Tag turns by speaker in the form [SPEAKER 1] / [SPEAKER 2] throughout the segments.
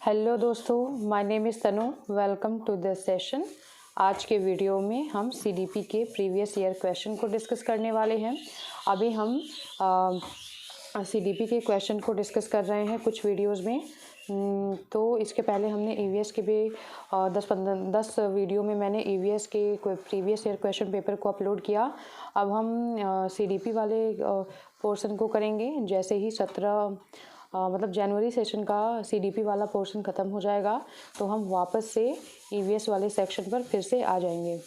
[SPEAKER 1] Hello दोस्तों, my name is Tanu. Welcome to this session. आज के वीडियो में हम सीडीपी के प्रीवियस ईयर क्वेश्चन को डिस्कस करने वाले हैं। अभी हम सीडीपी के क्वेश्चन को डिस्कस कर रहे हैं कुछ वीडियोस में। तो इसके पहले हमने ईवीएस के भी 10 वीडियो में मैंने ईवीएस के प्रीवियस ईयर क्वेश्चन पेपर को अपलोड किया। अब हम सीडीपी वाले पोर्शन को करेंगे। जैसे ही 17 मतलब जनवरी सेशन का सीडीपी वाला पोर्शन ख़त्म हो जाएगा तो हम वापस से ईवीएस वाले सेक्शन पर फिर से आ जाएंगे,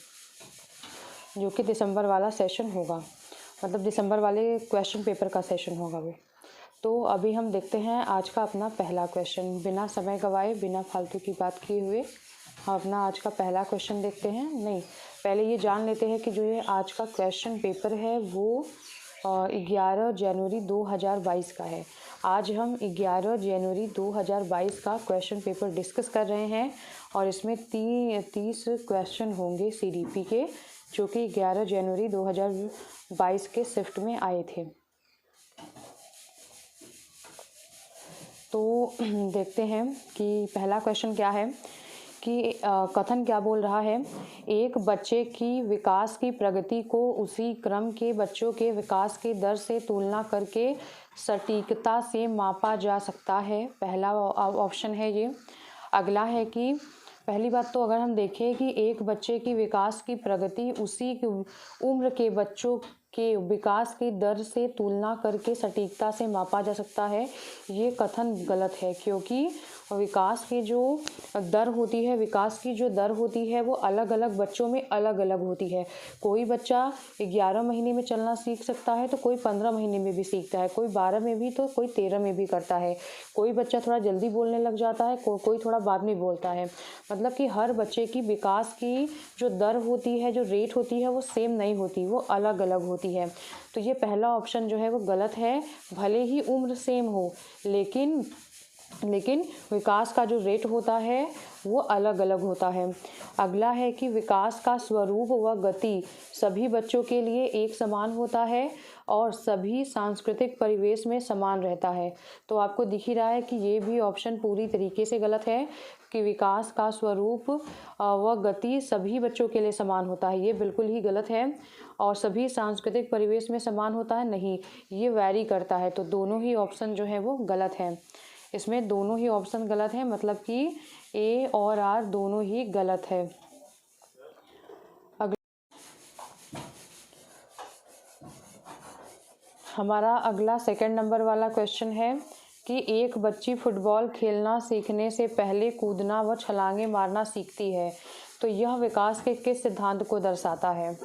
[SPEAKER 1] जो कि दिसंबर वाला सेशन होगा, मतलब दिसंबर वाले क्वेश्चन पेपर का सेशन होगा वो। तो अभी हम देखते हैं आज का अपना पहला क्वेश्चन। बिना समय गवाए, बिना फालतू की बात किए हुए हम अपना आज का पहला क्वेश्चन देखते हैं। नहीं, पहले ये जान लेते हैं कि जो ये आज का क्वेश्चन पेपर है वो 11 जनवरी 2022 का है। आज हम 11 जनवरी 2022 का क्वेश्चन पेपर डिस्कस कर रहे हैं और इसमें 30 क्वेश्चन होंगे सीडीपी के, जो कि 11 जनवरी 2022 के शिफ्ट में आए थे। तो देखते हैं कि पहला क्वेश्चन क्या है कि कथन क्या बोल रहा है। एक बच्चे की विकास की प्रगति को उसी क्रम के बच्चों के विकास की दर से तुलना करके सटीकता से मापा जा सकता है। पहला ऑप्शन है ये। अगला है कि पहली बात तो अगर हम देखें कि एक बच्चे की विकास की प्रगति उसी उम्र के बच्चों के विकास की दर से तुलना करके सटीकता से मापा जा सकता है, ये कथन गलत है। क्योंकि विकास की जो दर होती है, विकास की जो दर होती है वो अलग अलग बच्चों में अलग अलग होती है। कोई बच्चा 11 महीने में चलना सीख सकता है तो कोई 15 महीने में भी सीखता है, कोई 12 में भी तो कोई 13 में भी करता है। कोई बच्चा थोड़ा जल्दी बोलने लग जाता है, कोई थोड़ा बाद में बोलता है। मतलब कि हर बच्चे की विकास की जो दर होती है, जो रेट होती है वो सेम नहीं होती, वो अलग अलग होती है। तो ये पहला ऑप्शन जो है वो गलत है। भले ही उम्र सेम हो, लेकिन विकास का जो रेट होता है वो अलग अलग होता है। अगला है कि विकास का स्वरूप व गति सभी बच्चों के लिए एक समान होता है और सभी सांस्कृतिक परिवेश में समान रहता है। तो आपको दिख ही रहा है कि ये भी ऑप्शन पूरी तरीके से गलत है कि विकास का स्वरूप व गति सभी बच्चों के लिए समान होता है, ये बिल्कुल ही गलत है। और सभी सांस्कृतिक परिवेश में समान होता है, नहीं, ये वैरी करता है। तो दोनों ही ऑप्शन जो है वो गलत है। इसमें दोनों ही ऑप्शन गलत है, मतलब कि ए और आर दोनों ही गलत है। हमारा अगला सेकंड नंबर वाला क्वेश्चन है कि एक बच्ची फुटबॉल खेलना सीखने से पहले कूदना व छलांगे मारना सीखती है, तो यह विकास के किस सिद्धांत को दर्शाता है।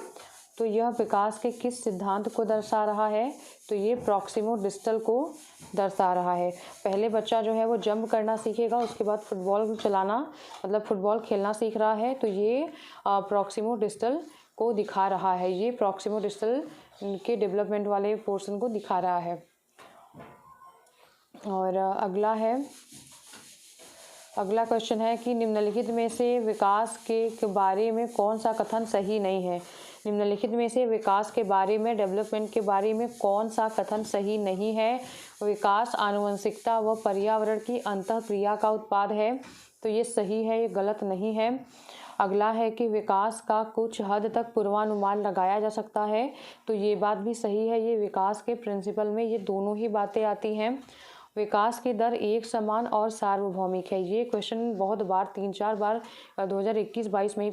[SPEAKER 1] तो यह विकास के किस सिद्धांत को दर्शा रहा है, तो ये प्रॉक्सिमो डिस्टल को दर्शा रहा है। पहले बच्चा जो है वो जंप करना सीखेगा, उसके बाद फुटबॉल चलाना मतलब फुटबॉल खेलना सीख रहा है, तो ये प्रॉक्सिमो डिस्टल को दिखा रहा है। ये प्रॉक्सिमो डिस्टल के डेवलपमेंट वाले पोर्शन को दिखा रहा है। और अगला क्वेश्चन है कि निम्नलिखित में से विकास के बारे में कौन सा कथन सही नहीं है। निम्नलिखित में से विकास के बारे में, डेवलपमेंट के बारे में कौन सा कथन सही नहीं है। विकास आनुवंशिकता व पर्यावरण की अंतःक्रिया का उत्पाद है, तो ये सही है, ये गलत नहीं है। अगला है कि विकास का कुछ हद तक पूर्वानुमान लगाया जा सकता है, तो ये बात भी सही है। ये विकास के प्रिंसिपल में ये दोनों ही बातें आती हैं। विकास की दर एक समान और सार्वभौमिक है। ये क्वेश्चन बहुत बार 3-4 बार 2021-22 में ही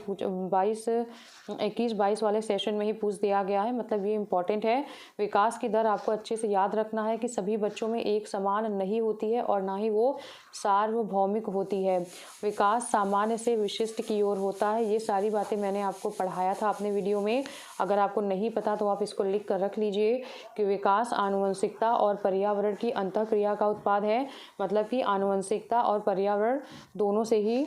[SPEAKER 1] 21-22 वाले सेशन में ही पूछ दिया गया है, मतलब ये इम्पॉर्टेंट है। विकास की दर आपको अच्छे से याद रखना है कि सभी बच्चों में एक समान नहीं होती है और ना ही वो सार्वभौमिक होती है। विकास सामान्य से विशिष्ट की ओर होता है। ये सारी बातें मैंने आपको पढ़ाया था अपने वीडियो में। अगर आपको नहीं पता तो आप इसको लिख कर रख लीजिए कि विकास आनुवंशिकता और पर्यावरण की अंतःक्रिया का उत्पाद है, मतलब कि आनुवंशिकता और पर्यावरण दोनों से ही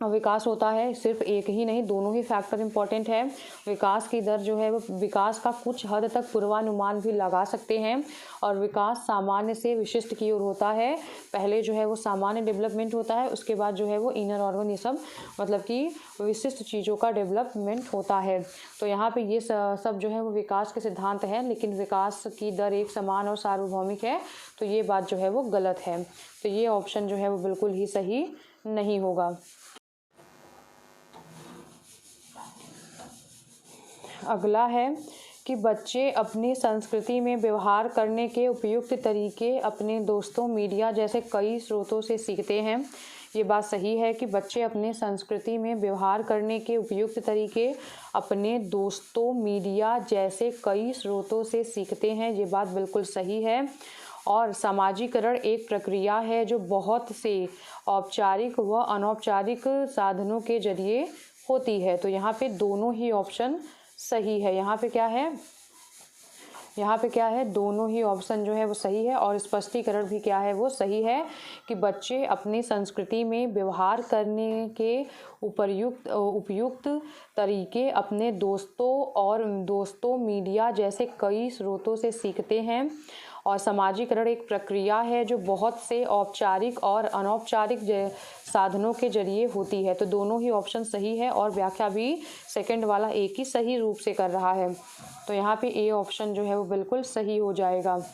[SPEAKER 1] विकास होता है, सिर्फ एक ही नहीं, दोनों ही फैक्टर इम्पॉर्टेंट है। विकास की दर जो है वो विकास का कुछ हद तक पूर्वानुमान भी लगा सकते हैं, और विकास सामान्य से विशिष्ट की ओर होता है। पहले जो है वो सामान्य डेवलपमेंट होता है, उसके बाद जो है वो इनर ऑर्गन, ये सब मतलब कि विशिष्ट चीज़ों का डेवलपमेंट होता है। तो यहाँ पे ये सब जो है वो विकास के सिद्धांत हैं, लेकिन विकास की दर एक समान और सार्वभौमिक है, तो ये बात जो है वो गलत है। तो ये ऑप्शन जो है वो बिल्कुल ही सही नहीं होगा। अगला है कि बच्चे अपनी संस्कृति में व्यवहार करने के उपयुक्त तरीके अपने दोस्तों, मीडिया जैसे कई स्रोतों से सीखते हैं। ये बात सही है कि बच्चे अपने संस्कृति में व्यवहार करने के उपयुक्त तरीके अपने दोस्तों, मीडिया जैसे कई स्रोतों से सीखते हैं। ये बात बिल्कुल सही है। और सामाजिकरण एक प्रक्रिया है जो बहुत से औपचारिक व अनौपचारिक साधनों के जरिए होती है। तो यहाँ पे दोनों ही ऑप्शन सही है। यहाँ पे क्या है, यहाँ पे क्या है, दोनों ही ऑप्शन जो है वो सही है। और स्पष्टीकरण भी क्या है, वो सही है कि बच्चे अपनी संस्कृति में व्यवहार करने के उपयुक्त तरीके अपने दोस्तों, मीडिया जैसे कई स्रोतों से सीखते हैं। और सामाजिकरण एक प्रक्रिया है जो बहुत से औपचारिक और अनौपचारिक साधनों के जरिए होती है। तो दोनों ही ऑप्शन सही है, और व्याख्या भी सेकंड वाला एक ही सही रूप से कर रहा है। तो यहाँ पे ए ऑप्शन जो है वो बिल्कुल सही हो जाएगा।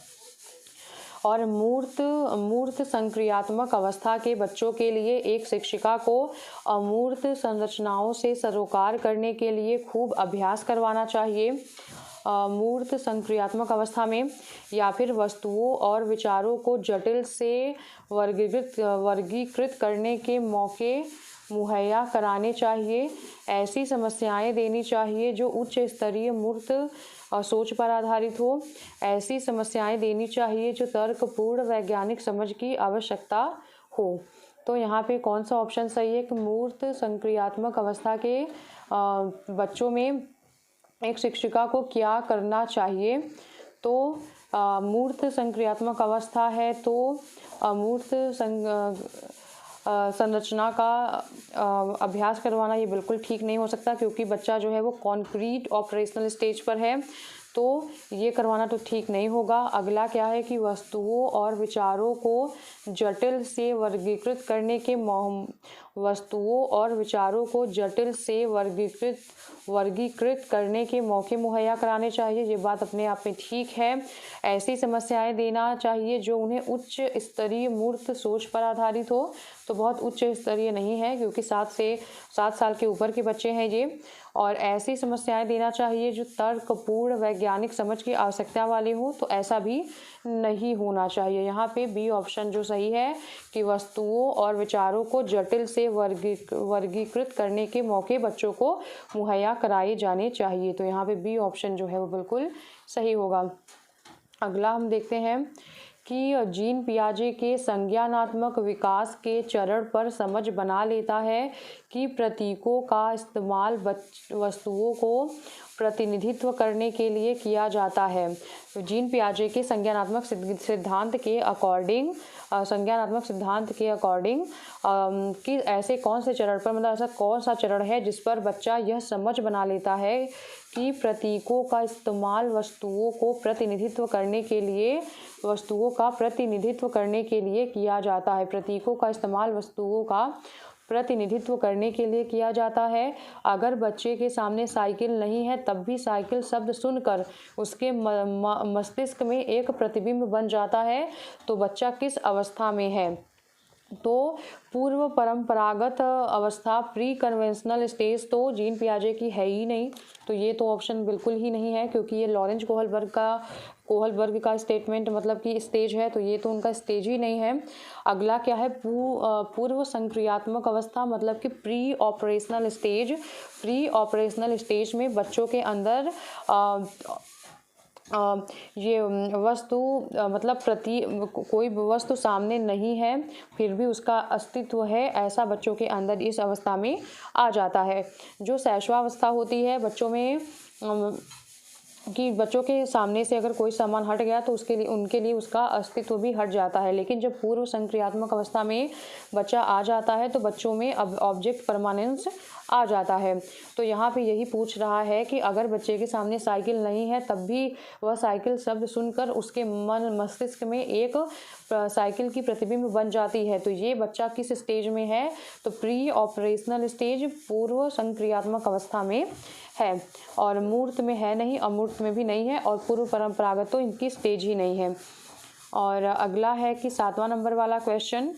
[SPEAKER 1] और मूर्त संक्रियात्मक अवस्था के बच्चों के लिए एक शिक्षिका को अमूर्त संरचनाओं से सरोकार करने के लिए खूब अभ्यास करवाना चाहिए। मूर्त संक्रियात्मक अवस्था में या फिर वस्तुओं और विचारों को जटिल से वर्गीकृत करने के मौके मुहैया कराने चाहिए। ऐसी समस्याएं देनी चाहिए जो उच्च स्तरीय मूर्त सोच पर आधारित हो। ऐसी समस्याएं देनी चाहिए जो तर्कपूर्ण वैज्ञानिक समझ की आवश्यकता हो। तो यहाँ पे कौन सा ऑप्शन सही है कि मूर्त संक्रियात्मक अवस्था के बच्चों में एक शिक्षिका को क्या करना चाहिए। तो मूर्त संक्रियात्मक अवस्था है तो अमूर्त संरचना का अभ्यास करवाना ये बिल्कुल ठीक नहीं हो सकता, क्योंकि बच्चा जो है वो कॉन्क्रीट ऑपरेशनल स्टेज पर है, तो ये करवाना तो ठीक नहीं होगा। अगला क्या है कि वस्तुओं और विचारों को जटिल से वर्गीकृत करने के मौके मुहैया कराने चाहिए। ये बात अपने आप में ठीक है। ऐसी समस्याएं देना चाहिए जो उन्हें उच्च स्तरीय मूर्त सोच पर आधारित हो। तो बहुत उच्च स्तरीय नहीं है, क्योंकि 7 साल के ऊपर के बच्चे हैं ये। और ऐसी समस्याएं देना चाहिए जो तर्कपूर्ण वैज्ञानिक समझ की आवश्यकता वाली हो, तो ऐसा भी नहीं होना चाहिए। यहाँ पे बी ऑप्शन जो सही है कि वस्तुओं और विचारों को जटिल से वर्गीकृत करने के मौके बच्चों को मुहैया कराए जाने चाहिए। तो यहाँ पे बी ऑप्शन जो है वो बिल्कुल सही होगा। अगला हम देखते हैं कि जीन पियाजे के संज्ञानात्मक विकास के चरण पर समझ बना लेता है कि प्रतीकों का इस्तेमाल वस्तुओं को प्रतिनिधित्व करने के लिए किया जाता है। जीन पियाजे के संज्ञानात्मक सिद्धांत के अकॉर्डिंग कि ऐसे कौन से चरण पर, मतलब ऐसा कौन सा चरण है जिस पर बच्चा यह समझ बना लेता है कि प्रतीकों का इस्तेमाल वस्तुओं का प्रतिनिधित्व करने के लिए किया जाता है। प्रतीकों का इस्तेमाल वस्तुओं का प्रतिनिधित्व करने के लिए किया जाता है। अगर बच्चे के सामने साइकिल नहीं है तब भी साइकिल शब्द सुनकर उसके मस्तिष्क में एक प्रतिबिंब बन जाता है, तो बच्चा किस अवस्था में है। तो पूर्व परंपरागत अवस्था, प्री कन्वेंशनल स्टेज तो जीन पियाजे की है ही नहीं। तो ये तो ऑप्शन बिल्कुल ही नहीं है, क्योंकि ये लॉरेंज कोहलबर्ग का स्टेटमेंट मतलब कि स्टेज है, तो ये तो उनका स्टेज ही नहीं है। अगला क्या है, पूर्व संक्रियात्मक अवस्था मतलब कि प्री ऑपरेशनल स्टेज में बच्चों के अंदर ये वस्तु मतलब कोई वस्तु सामने नहीं है फिर भी उसका अस्तित्व है, ऐसा बच्चों के अंदर इस अवस्था में आ जाता है। जो शैशवावस्था होती है बच्चों में, कि बच्चों के सामने से अगर कोई सामान हट गया तो उसके लिए उनके लिए उसका अस्तित्व भी हट जाता है। लेकिन जब पूर्व संक्रियात्मक अवस्था में बच्चा आ जाता है तो बच्चों में अब ऑब्जेक्ट परमानेंस आ जाता है। तो यहाँ पे यही पूछ रहा है कि अगर बच्चे के सामने साइकिल नहीं है तब भी वह साइकिल शब्द सुनकर उसके मन मस्तिष्क में एक साइकिल की प्रतिबिंब बन जाती है। तो ये बच्चा किस स्टेज में है? तो प्री ऑपरेशनल स्टेज, पूर्व संक्रियात्मक अवस्था में है, और मूर्त में है नहीं, अमूर्त में भी नहीं है, और पूर्व परंपरागत तो इनकी स्टेज ही नहीं है। और अगला है कि 7वां नंबर वाला क्वेश्चन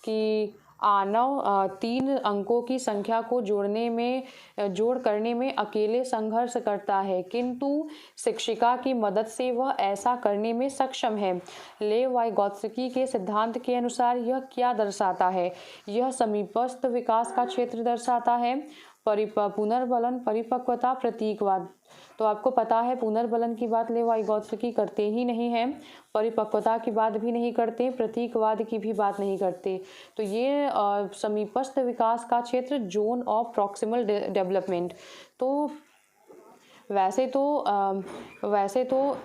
[SPEAKER 1] कि आनव 3 अंकों की संख्या को जोड़ करने में अकेले संघर्ष करता है, किंतु शिक्षिका की मदद से वह ऐसा करने में सक्षम है। लेव वाइगोत्स्की के सिद्धांत के अनुसार यह क्या दर्शाता है? यह समीपस्थ विकास का क्षेत्र दर्शाता है, पुनर्बलन, परिपक्वता, प्रतीकवाद। तो आपको पता है पुनर्बलन की बात लेव वाइगोत्स्की करते ही नहीं हैं, परिपक्वता की बात भी नहीं करते, प्रतीकवाद की भी बात नहीं करते। तो ये समीपस्थ विकास का क्षेत्र, जोन ऑफ प्रॉक्सिमल डेवलपमेंट। तो वैसे तो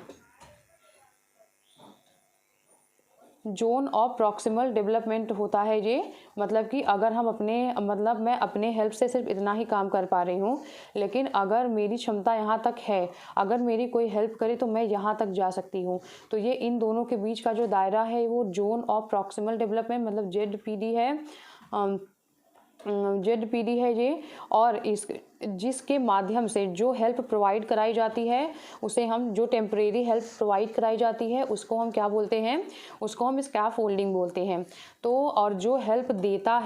[SPEAKER 1] जोन ऑफ प्रॉक्सिमल डेवलपमेंट होता है ये, मतलब कि अगर हम मैं अपने हेल्प से सिर्फ इतना ही काम कर पा रही हूँ, लेकिन अगर मेरी क्षमता यहाँ तक है, अगर मेरी कोई हेल्प करे तो मैं यहाँ तक जा सकती हूँ। तो ये इन दोनों के बीच का जो दायरा है वो जोन ऑफ प्रॉक्सिमल डेवलपमेंट मतलब ZPD है, ZPD है ये। और जिसके माध्यम से जो हेल्प प्रोवाइड कराई जाती है उसे हम, जो टेम्परेरी हेल्प प्रोवाइड कराई जाती है उसको हम क्या बोलते हैं? उसको हम स्कैफोल्डिंग बोलते हैं। तो और जो हेल्प देता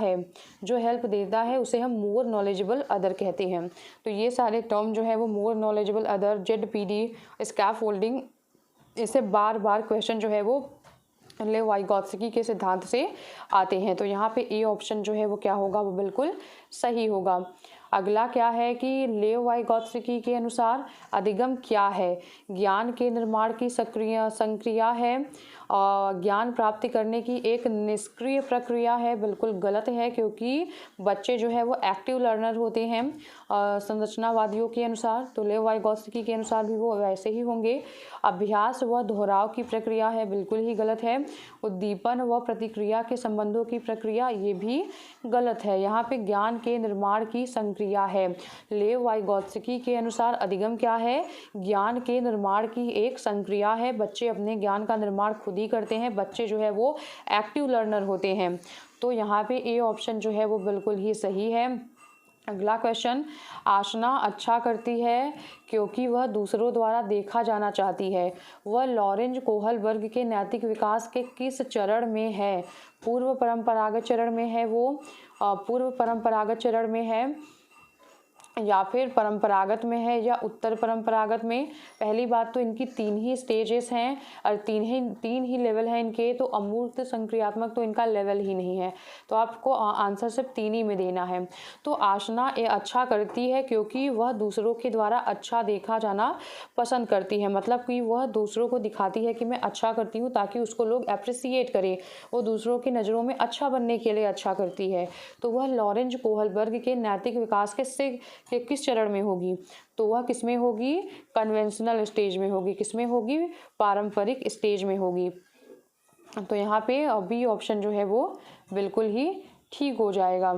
[SPEAKER 1] है उसे हम मोर नॉलेजेबल अदर कहते हैं। तो ये सारे टर्म जो है वो more knowledgeable other, ZPD, scaffolding, इससे बार बार क्वेश्चन जो है वो लेव वाइगोत्स्की के सिद्धांत से आते हैं। तो यहाँ पे ए ऑप्शन जो है वो क्या होगा? वो बिल्कुल सही होगा। अगला क्या है कि लेव वाइगोत्स्की के अनुसार अधिगम क्या है? ज्ञान के निर्माण की संक्रिया है, ज्ञान प्राप्ति करने की एक निष्क्रिय प्रक्रिया है। बिल्कुल गलत है, क्योंकि बच्चे जो है वो एक्टिव लर्नर होते हैं संरचनावादियों के अनुसार। तो लेव वाइगोत्स्की के अनुसार भी वो वैसे ही होंगे। अभ्यास व दोहराव की प्रक्रिया है, बिल्कुल ही गलत है। उद्दीपन व प्रतिक्रिया के संबंधों की प्रक्रिया, ये भी गलत है। यहाँ पे ज्ञान के निर्माण की संक्रिया है। लेव वाइगोत्स्की के अनुसार अधिगम क्या है? ज्ञान के निर्माण की एक संक्रिया है। बच्चे अपने ज्ञान का निर्माण खुद ही करते हैं, बच्चे जो है वो एक्टिव लर्नर होते हैं। तो यहाँ पे ए ऑप्शन जो है वो बिल्कुल ही सही है। अगला क्वेश्चन, आशना अच्छा करती है क्योंकि वह दूसरों द्वारा देखा जाना चाहती है। वह लॉरेंज कोहल वर्ग के नैतिक विकास के किस चरण में है? पूर्व परंपरागत चरण में है वो, पूर्व परंपरागत चरण में है, या फिर परंपरागत में है, या उत्तर परंपरागत में। पहली बात तो इनकी 3 ही स्टेजेस हैं और 3 ही लेवल हैं इनके। तो अमूर्त संक्रियात्मक तो इनका लेवल ही नहीं है। तो आपको आंसर सिर्फ 3 ही में देना है। तो आशना ये अच्छा करती है क्योंकि वह दूसरों के द्वारा अच्छा देखा जाना पसंद करती है। मतलब कि वह दूसरों को दिखाती है कि मैं अच्छा करती हूँ ताकि उसको लोग अप्रिसिएट करें। वो दूसरों की नज़रों में अच्छा बनने के लिए अच्छा करती है। तो वह लॉरेंज कोहल वर्ग के नैतिक विकास के किस चरण में होगी? तो वह किस में होगी? कन्वेंशनल स्टेज में होगी। किस में होगी? पारंपरिक स्टेज में होगी। तो यहाँ पे बी ऑप्शन जो है वो बिल्कुल ही ठीक हो जाएगा।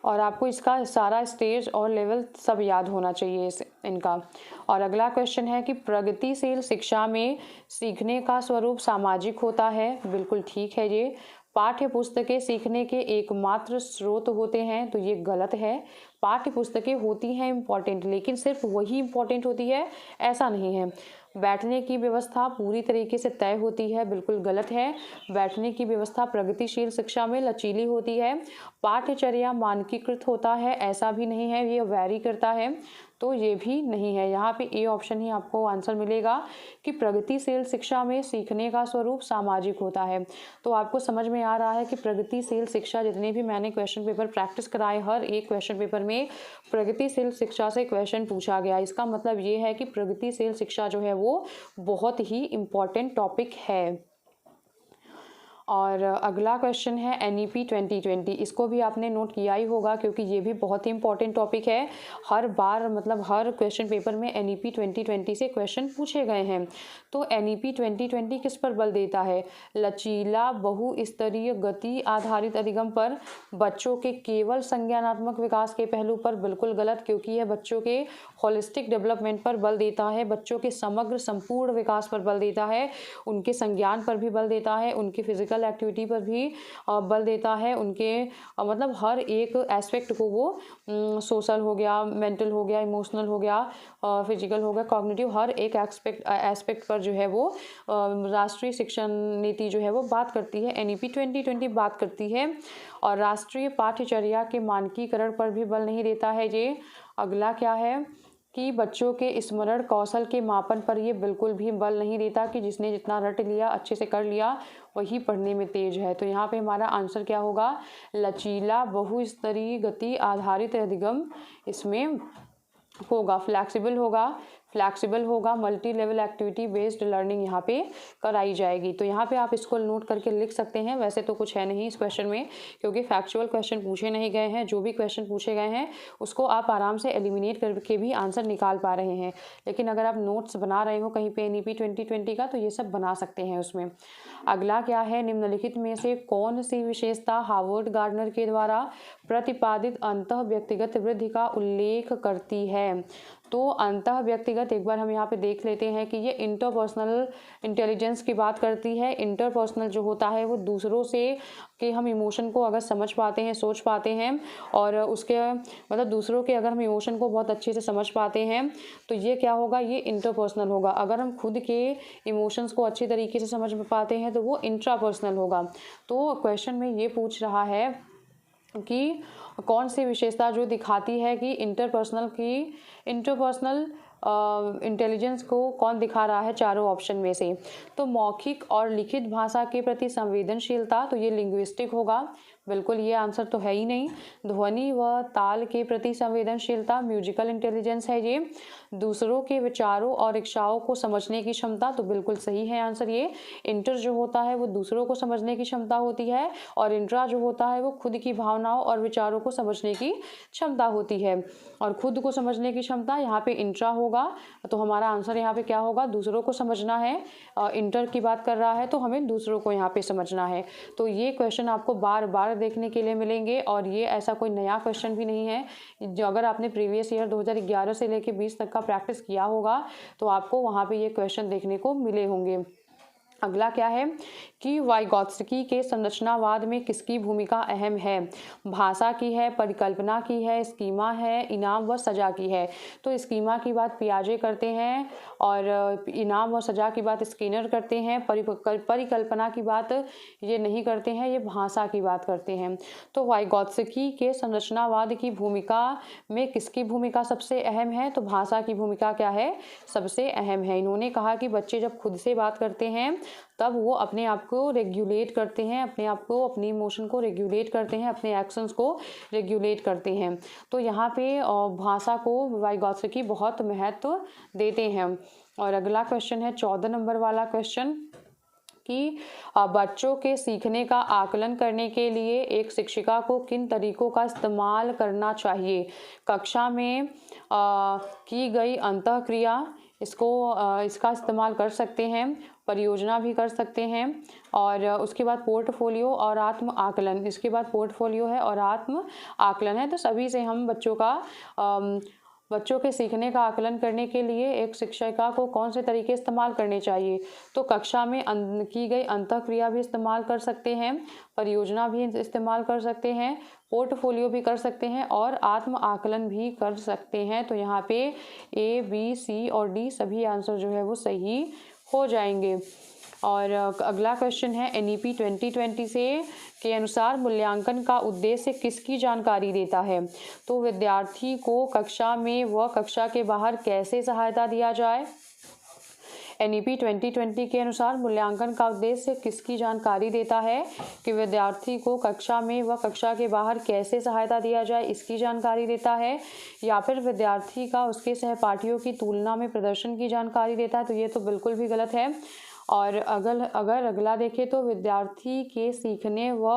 [SPEAKER 1] और आपको इसका सारा स्टेज और लेवल सब याद होना चाहिए इनका। और अगला क्वेश्चन है कि प्रगतिशील शिक्षा में सीखने का स्वरूप सामाजिक होता है। बिल्कुल ठीक है ये। पाठ्य पुस्तकें सीखने के एकमात्र स्रोत होते हैं, तो ये गलत है। पाठ्य पुस्तकें होती हैं इम्पॉर्टेंट, लेकिन सिर्फ वही इम्पॉर्टेंट होती है ऐसा नहीं है। बैठने की व्यवस्था पूरी तरीके से तय होती है, बिल्कुल गलत है। बैठने की व्यवस्था प्रगतिशील शिक्षा में लचीली होती है। पाठ्यचर्या मानकीकृत होता है, ऐसा भी नहीं है, ये वैरी करता है, तो ये भी नहीं है। यहाँ पे ए ऑप्शन ही आपको आंसर मिलेगा कि प्रगतिशील शिक्षा में सीखने का स्वरूप सामाजिक होता है। तो आपको समझ में आ रहा है कि प्रगतिशील शिक्षा, जितने भी मैंने क्वेश्चन पेपर प्रैक्टिस कराए, हर एक क्वेश्चन पेपर में प्रगतिशील शिक्षा से क्वेश्चन पूछा गया। इसका मतलब ये है कि प्रगतिशील शिक्षा जो है वो बहुत ही इम्पोर्टेंट टॉपिक है। और अगला क्वेश्चन है NEP 2020। इसको भी आपने नोट किया ही होगा क्योंकि ये भी बहुत ही इंपॉर्टेंट टॉपिक है। हर बार मतलब हर क्वेश्चन पेपर में NEP 2020 से क्वेश्चन पूछे गए हैं। तो NEP 2020 किस पर बल देता है? लचीला बहुस्तरीय गति आधारित अधिगम पर, बच्चों के केवल संज्ञानात्मक विकास के पहलू पर। बिल्कुल गलत, क्योंकि यह बच्चों के होलिस्टिक डेवलपमेंट पर बल देता है, बच्चों के समग्र संपूर्ण विकास पर बल देता है, उनके संज्ञान पर भी बल देता है, उनकी फिजिकल एक्टिविटी पर भी बल देता है, उनके मतलब हर एक एस्पेक्ट को, वो सोशल हो गया, मेंटल हो गया, इमोशनल हो गया, फिजिकल हो गया, कॉग्निटिव, हर एक एस्पेक्ट पर जो है वो राष्ट्रीय शिक्षा नीति जो है वो बात करती है। NEP 2020 बात करती है। और राष्ट्रीय पाठ्यचर्या के मानकीकरण पर भी बल नहीं देता है ये। अगला क्या है कि बच्चों के स्मरण कौशल के मापन पर ये बिल्कुल भी बल नहीं देता कि जिसने जितना रट लिया, अच्छे से कर लिया, वही पढ़ने में तेज है। तो यहाँ पे हमारा आंसर क्या होगा? लचीला बहुस्तरीय गति आधारित अधिगम इसमें होगा, फ्लैक्सिबल होगा, multi level activity based learning यहाँ पे कराई जाएगी। तो यहाँ पे आप इसको नोट करके लिख सकते हैं। वैसे तो कुछ है नहीं इस क्वेश्चन में, क्योंकि फैक्चुअल क्वेश्चन पूछे नहीं गए हैं। जो भी क्वेश्चन पूछे गए हैं उसको आप आराम से एलिमिनेट करके भी आंसर निकाल पा रहे हैं। लेकिन अगर आप नोट्स बना रहे हो कहीं पे NEP 2020 का, तो ये सब बना सकते हैं उसमें। अगला क्या है? निम्नलिखित में से कौन सी विशेषता हार्वर्ड गार्डनर के द्वारा प्रतिपादित अंतः व्यक्तिगत वृद्धि का उल्लेख करती है? तो अंतः व्यक्तिगत एक बार हम यहाँ पे देख लेते हैं कि ये इंटरपर्सनल इंटेलिजेंस की बात करती है। इंटरपर्सनल जो होता है वो दूसरों से कि हम इमोशन को अगर समझ पाते हैं, सोच पाते हैं, और उसके मतलब दूसरों के अगर हम इमोशन को बहुत अच्छे से समझ पाते हैं, तो ये क्या होगा? ये इंटरपर्सनल होगा। अगर हम खुद के इमोशंस को अच्छी तरीके से समझ पाते हैं तो वो इंट्रापर्सनल होगा। तो क्वेश्चन में ये पूछ रहा है कि कौन सी विशेषता जो दिखाती है कि इंटरपर्सनल इंटेलिजेंस को कौन दिखा रहा है चारों ऑप्शन में से? तो मौखिक और लिखित भाषा के प्रति संवेदनशीलता, तो ये लिंग्विस्टिक होगा। बिल्कुल ये आंसर तो है ही नहीं। ध्वनि व ताल के प्रति संवेदनशीलता म्यूजिकल इंटेलिजेंस है ये। दूसरों के विचारों और इच्छाओं को समझने की क्षमता, तो बिल्कुल सही है आंसर ये। इंटर जो होता है वो दूसरों को समझने की क्षमता होती है, और इंट्रा जो होता है वो खुद की भावनाओं और विचारों को समझने की क्षमता होती है। और खुद को समझने की क्षमता यहाँ पे इंट्रा होगा। तो हमारा आंसर यहाँ पे क्या होगा? दूसरों को समझना है। इंटर की बात कर रहा है तो हमें दूसरों को यहाँ पे समझना है। तो ये क्वेश्चन आपको बार बार देखने के लिए मिलेंगे, और ये ऐसा कोई नया क्वेश्चन भी नहीं है। जो अगर आपने प्रीवियस ईयर 2011 से लेके 20 तक का प्रैक्टिस किया होगा तो आपको वहाँ पे ये क्वेश्चन देखने को मिले होंगे। अगला क्या है कि वाइगॉत्स्की के संरचनावाद में किसकी भूमिका अहम है? भाषा की है, परिकल्पना की है, स्कीमा है, इनाम व सजा की है? तो स्कीमा की बात पियाजे करते हैं, और इनाम व सजा की बात स्किनर करते हैं। परिकल्पना की बात ये नहीं करते हैं, ये भाषा की बात करते हैं। तो वाइगॉत्स्की के संरचनावाद की भूमिका में किसकी भूमिका सबसे अहम है? तो भाषा की भूमिका क्या है? सबसे अहम है। इन्होंने कहा कि बच्चे जब खुद से बात करते हैं तब वो अपने आप को रेगुलेट करते हैं, अपने आप को, अपनी इमोशन को रेगुलेट करते हैं, अपने एक्शंस को रेगुलेट करते हैं। तो यहाँ पे भाषा को वाइगॉत्स्की बहुत महत्व देते हैं। और अगला क्वेश्चन है 14 नंबर वाला क्वेश्चन कि बच्चों के सीखने का आकलन करने के लिए एक शिक्षिका को किन तरीकों का इस्तेमाल करना चाहिए? कक्षा में की गई अंतःक्रिया, इसका इस्तेमाल कर सकते हैं, परियोजना भी कर सकते हैं, और उसके बाद पोर्टफोलियो और आत्म आकलन। इसके बाद पोर्टफोलियो है और आत्म आकलन है। तो सभी से हम बच्चों के सीखने का आकलन करने के लिए एक शिक्षिका को कौन से तरीके इस्तेमाल करने चाहिए? तो कक्षा में की गई अंतःक्रिया भी इस्तेमाल कर सकते हैं, परियोजना भी इस्तेमाल कर सकते हैं, पोर्टफोलियो भी कर सकते हैं, और आत्म आकलन भी कर सकते हैं। तो यहाँ पे A, B, C और D सभी आंसर जो है वो सही हो जाएंगे। और अगला क्वेश्चन है NEP 2020 के अनुसार मूल्यांकन का उद्देश्य किसकी जानकारी देता है? तो विद्यार्थी को कक्षा में व कक्षा के बाहर कैसे सहायता दिया जाए? NEP 2020 के अनुसार मूल्यांकन का उद्देश्य किसकी जानकारी देता है? कि विद्यार्थी को कक्षा में व कक्षा के बाहर कैसे सहायता दिया जाए, इसकी जानकारी देता है, या फिर विद्यार्थी का उसके सहपाठियों की तुलना में प्रदर्शन की जानकारी देता है? तो ये तो बिल्कुल भी गलत है। और अगर अगला देखें तो विद्यार्थी के सीखने व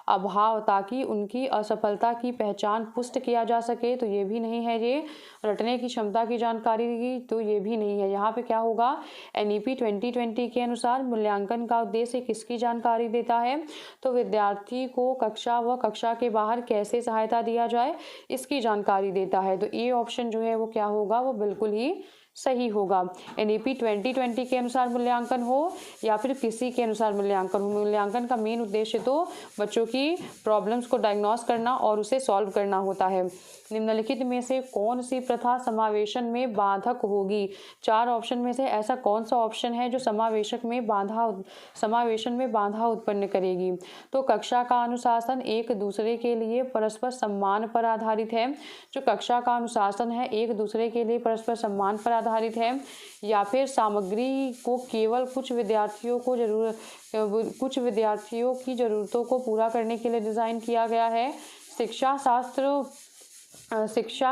[SPEAKER 1] अभाव ताकि उनकी असफलता की पहचान पुष्ट किया जा सके, तो ये भी नहीं है। ये रटने की क्षमता की जानकारी की, तो ये भी नहीं है। यहाँ पे क्या होगा, NEP 2020 के अनुसार मूल्यांकन का उद्देश्य किसकी जानकारी देता है, तो विद्यार्थी को कक्षा व कक्षा के बाहर कैसे सहायता दिया जाए इसकी जानकारी देता है। तो ये ऑप्शन जो है वो क्या होगा, वो बिल्कुल ही सही होगा। NEP 2020 के अनुसार मूल्यांकन हो या फिर किसी के अनुसार मूल्यांकन हो, मूल्यांकन का मेन उद्देश्य तो बच्चों की प्रॉब्लम्स को डायग्नोस करना और उसे सॉल्व करना होता है। निम्नलिखित में से कौन सी प्रथा समावेशन में बाधक होगी? 4 ऑप्शन में से ऐसा कौन सा ऑप्शन है जो समावेशन में बाधा उत्पन्न करेगी? तो कक्षा का अनुशासन एक दूसरे के लिए परस्पर सम्मान पर आधारित है। जो कक्षा का अनुशासन है एक दूसरे के लिए परस्पर सम्मान पर आधारित है, या फिर सामग्री को केवल कुछ विद्यार्थियों की ज़रूरतों को पूरा करने के लिए डिज़ाइन किया गया है। शिक्षा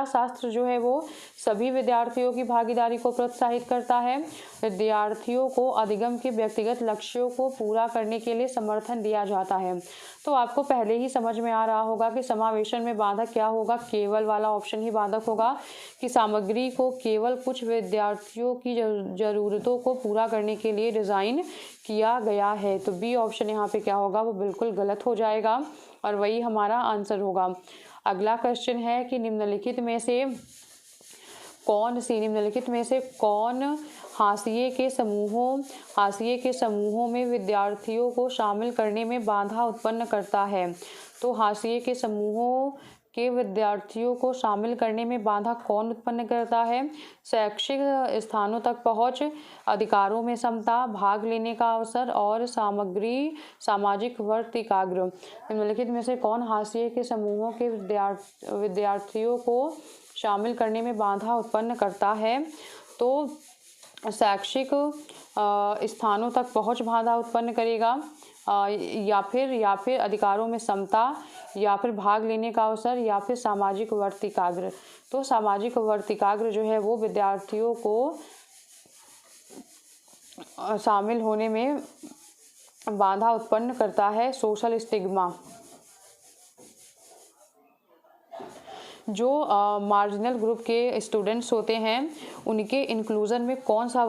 [SPEAKER 1] शास्त्र जो है वो सभी विद्यार्थियों की भागीदारी को प्रोत्साहित करता है। विद्यार्थियों को अधिगम के व्यक्तिगत लक्ष्यों को पूरा करने के लिए समर्थन दिया जाता है। तो आपको पहले ही समझ में आ रहा होगा कि समावेशन में बाधक क्या होगा, केवल वाला ऑप्शन ही बाधक होगा कि सामग्री को केवल कुछ विद्यार्थियों की ज़रूरतों को पूरा करने के लिए डिज़ाइन किया गया है। तो बी ऑप्शन यहाँ पे क्या होगा, वो बिल्कुल गलत हो जाएगा और वही हमारा आंसर होगा। अगला क्वेश्चन है कि निम्नलिखित में से कौन हाशिए के समूहों में विद्यार्थियों को शामिल करने में बाधा उत्पन्न करता है? तो हाशिए के समूहों के विद्यार्थियों को शामिल करने में बाधा कौन उत्पन्न करता है? शैक्षिक स्थानों तक पहुंच, अधिकारों में समता, भाग लेने का अवसर और सामाजिक वर्तिकाग्र। निम्नलिखित में से कौन हाशिए के समूहों के विद्यार्थियों को शामिल करने में बाधा उत्पन्न करता है? तो शैक्षिक स्थानों तक पहुंच बाधा उत्पन्न करेगा, या फिर अधिकारों में समता, या फिर भाग लेने का अवसर, या फिर सामाजिक वर्तिकाग्र। तो सामाजिक वर्तिकाग्र जो है वो विद्यार्थियों को शामिल होने में बाधा उत्पन्न करता है। सोशल स्टिग्मा, जो मार्जिनल ग्रुप के स्टूडेंट्स होते हैं उनके इंक्लूज़न में कौन सा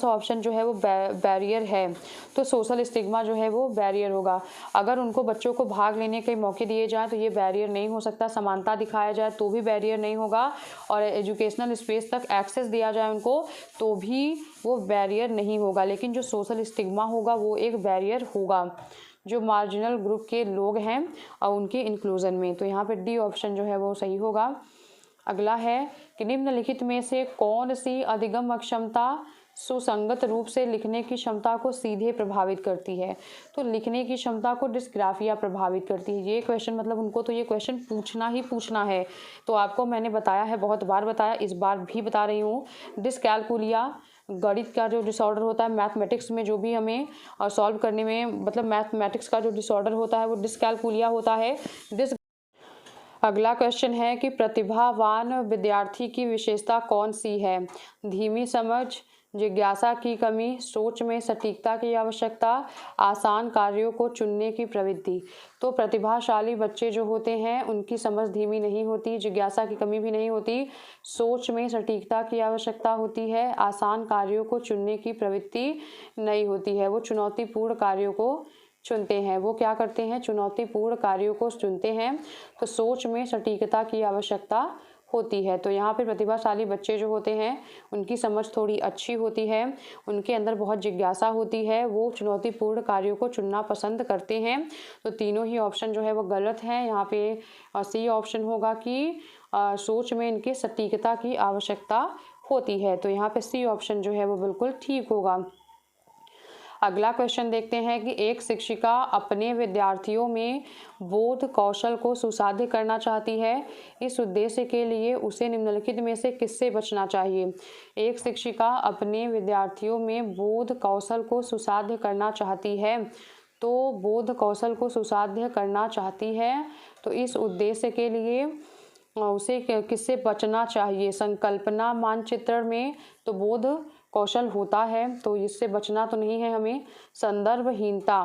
[SPEAKER 1] ऑप्शन जो है वो बैरियर है? तो सोशल स्टिग्मा जो है वो बैरियर होगा। अगर उनको बच्चों को भाग लेने के मौके दिए जाएँ तो ये बैरियर नहीं हो सकता। समानता दिखाया जाए तो भी बैरियर नहीं होगा, और एजुकेशनल स्पेस तक एक्सेस दिया जाए उनको तो भी वो बैरियर नहीं होगा। लेकिन जो सोशल स्टिग्मा होगा वो एक बैरियर होगा जो मार्जिनल ग्रुप के लोग हैं और उनके इंक्लूज़न में। तो यहाँ पे डी ऑप्शन जो है वो सही होगा। अगला है कि निम्नलिखित में से कौन सी अधिगम अक्षमता सुसंगत रूप से लिखने की क्षमता को सीधे प्रभावित करती है? तो लिखने की क्षमता को डिस्ग्राफिया प्रभावित करती है। ये क्वेश्चन मतलब उनको तो ये क्वेश्चन पूछना है। तो आपको मैंने बताया है, बहुत बार बताया, इस बार भी बता रही हूँ। डिस्कैलकुलिया गणित का जो डिसऑर्डर होता है, मैथमेटिक्स में जो भी हमें सॉल्व करने में, मतलब मैथमेटिक्स का जो डिसऑर्डर होता है वो डिस्कैलकुलिया होता है। अगला क्वेश्चन है कि प्रतिभावान विद्यार्थी की विशेषता कौन सी है? धीमी समझ, जिज्ञासा की कमी, सोच में सटीकता की आवश्यकता, आसान कार्यों को चुनने की प्रवृत्ति। तो प्रतिभाशाली बच्चे जो होते हैं उनकी समझ धीमी नहीं होती, जिज्ञासा की कमी भी नहीं होती, सोच में सटीकता की आवश्यकता होती है, आसान कार्यों को चुनने की प्रवृत्ति नहीं होती है। वो चुनौतीपूर्ण कार्यों को चुनते हैं। वो क्या करते हैं? चुनौतीपूर्ण कार्यों को चुनते हैं। तो सोच में सटीकता की आवश्यकता होती है। तो यहाँ पे प्रतिभाशाली बच्चे जो होते हैं उनकी समझ थोड़ी अच्छी होती है, उनके अंदर बहुत जिज्ञासा होती है, वो चुनौतीपूर्ण कार्यों को चुनना पसंद करते हैं। तो तीनों ही ऑप्शन जो है वो गलत हैं। यहाँ पे सी ऑप्शन होगा कि सोच में इनके सटीकता की आवश्यकता होती है। तो यहाँ पे सी ऑप्शन जो है वो बिल्कुल ठीक होगा। अगला क्वेश्चन देखते हैं कि एक शिक्षिका अपने विद्यार्थियों में बोध कौशल को सुसाध्य करना चाहती है। इस उद्देश्य के लिए उसे निम्नलिखित में से किससे बचना चाहिए? एक शिक्षिका अपने विद्यार्थियों में बोध कौशल को सुसाध्य करना चाहती है। तो बोध कौशल को सुसाध्य करना चाहती है तो इस उद्देश्य के लिए उसे किससे बचना चाहिए? संकल्पना मानचित्रण में तो बोध कौशल होता है, तो इससे बचना तो नहीं है हमें। संदर्भहीनता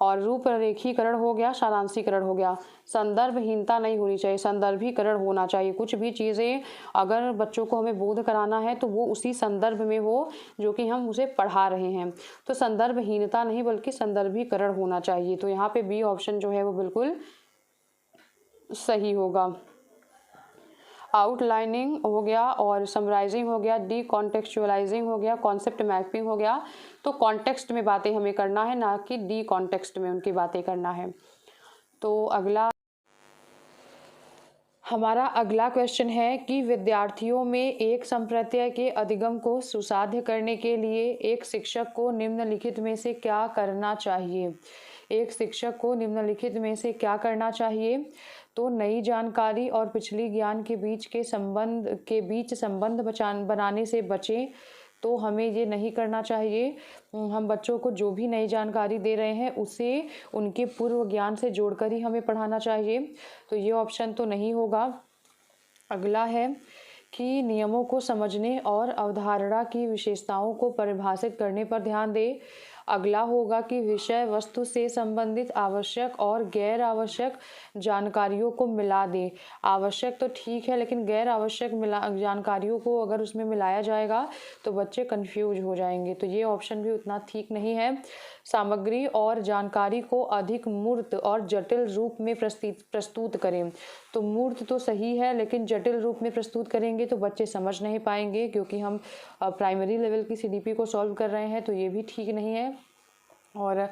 [SPEAKER 1] और रूपरेखीकरण हो गया, सारांशीकरण हो गया। संदर्भहीनता नहीं होनी चाहिए, संदर्भीकरण होना चाहिए। कुछ भी चीज़ें अगर बच्चों को हमें बोध कराना है तो वो उसी संदर्भ में हो जो कि हम उसे पढ़ा रहे हैं। तो संदर्भहीनता नहीं बल्कि संदर्भीकरण होना चाहिए। तो यहाँ पे बी ऑप्शन जो है वो बिल्कुल सही होगा। आउटलाइनिंग हो गया और समराइजिंग हो गया, डी कॉन्टेक्चुअलाइजिंग हो गया, कॉन्सेप्ट मैपिंग हो गया। तो कॉन्टेक्स्ट में बातें हमें करना है, ना कि डी कॉन्टेक्स्ट में उनकी बातें करना है। तो हमारा अगला क्वेश्चन है कि विद्यार्थियों में एक संप्रत्यय के अधिगम को सुसाध्य करने के लिए एक शिक्षक को निम्नलिखित में से क्या करना चाहिए। एक शिक्षक को निम्नलिखित में से क्या करना चाहिए। तो नई जानकारी और पिछली ज्ञान के बीच संबंध बनाने से बचें। तो हमें ये नहीं करना चाहिए। हम बच्चों को जो भी नई जानकारी दे रहे हैं उसे उनके पूर्व ज्ञान से जोड़कर ही हमें पढ़ाना चाहिए। तो ये ऑप्शन तो नहीं होगा। अगला है कि नियमों को समझने और अवधारणा की विशेषताओं को परिभाषित करने पर ध्यान दें। अगला होगा कि विषय वस्तु से संबंधित आवश्यक और गैर आवश्यक जानकारियों को मिला दें। आवश्यक तो ठीक है, लेकिन गैर आवश्यक जानकारियों को अगर उसमें मिलाया जाएगा तो बच्चे कंफ्यूज हो जाएंगे। तो ये ऑप्शन भी उतना ठीक नहीं है। सामग्री और जानकारी को अधिक मूर्त और जटिल रूप में प्रस्तुत करें। तो मूर्त तो सही है, लेकिन जटिल रूप में प्रस्तुत करेंगे तो बच्चे समझ नहीं पाएंगे, क्योंकि हम प्राइमरी लेवल की सीडीपी को सॉल्व कर रहे हैं। तो ये भी ठीक नहीं है। और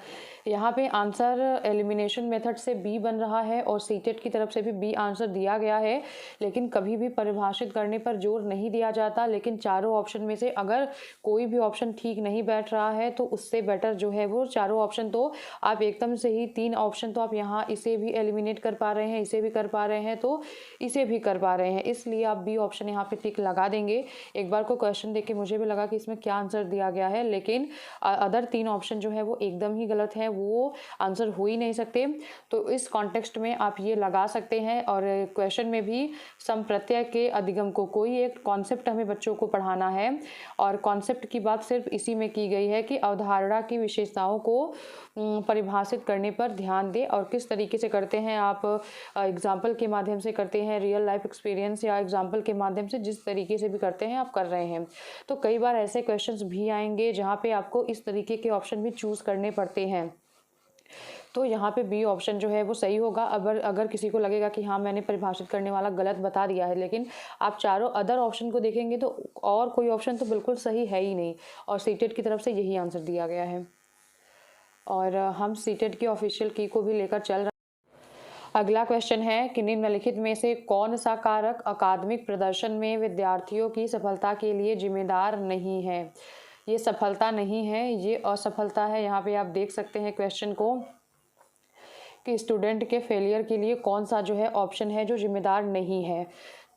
[SPEAKER 1] यहाँ पे आंसर एलिमिनेशन मेथड से बी बन रहा है और सीटेट की तरफ से भी बी आंसर दिया गया है, लेकिन कभी भी परिभाषित करने पर जोर नहीं दिया जाता। लेकिन चारों ऑप्शन में से अगर कोई भी ऑप्शन ठीक नहीं बैठ रहा है तो उससे बेटर जो है वो चारों ऑप्शन, तो आप एकदम से ही 3 ऑप्शन तो आप यहाँ इसे भी एलिमिनेट कर पा रहे हैं, इसे भी कर पा रहे हैं, तो इसे भी कर पा रहे हैं, इसलिए आप बी ऑप्शन यहाँ पे टिक लगा देंगे। एक बार को क्वेश्चन देख के मुझे भी लगा कि इसमें क्या आंसर दिया गया है, लेकिन अदर 3 ऑप्शन जो है वो एकदम ही गलत है, वो आंसर हो ही नहीं सकते। तो इस कॉन्टेक्स्ट में आप ये लगा सकते हैं। और क्वेश्चन में भी संप्रत्यय के अधिगम को, कोई एक कॉन्सेप्ट हमें बच्चों को पढ़ाना है और कॉन्सेप्ट की बात सिर्फ इसी में की गई है कि अवधारणा की विशेषताओं को परिभाषित करने पर ध्यान दें। और किस तरीके से करते हैं आप, एग्जाम्पल के माध्यम से करते हैं, रियल लाइफ एक्सपीरियंस या एग्जाम्पल के माध्यम से, जिस तरीके से भी करते हैं आप कर रहे हैं। तो कई बार ऐसे क्वेश्चंस भी आएंगे जहाँ पे आपको इस तरीके के ऑप्शन भी चूज करने पड़ते हैं। तो यहाँ पे बी ऑप्शन जो है वो सही होगा। अगर किसी को लगेगा कि हाँ मैंने परिभाषित करने वाला गलत बता दिया है, लेकिन आप चारों अदर ऑप्शन को देखेंगे तो और कोई ऑप्शन तो बिल्कुल सही है ही नहीं, और सीटेट की तरफ से यही आंसर दिया गया है। और हम सीटेट की ऑफिशियल की को भी लेकर चल रहे हैं। अगला क्वेश्चन है कि निम्नलिखित में से कौन सा कारक अकादमिक प्रदर्शन में विद्यार्थियों की सफलता के लिए जिम्मेदार नहीं है। ये सफलता नहीं है, ये असफलता है। यहाँ पे आप देख सकते हैं क्वेश्चन को कि स्टूडेंट के फेलियर के लिए कौन सा जो है ऑप्शन है जो जिम्मेदार नहीं है।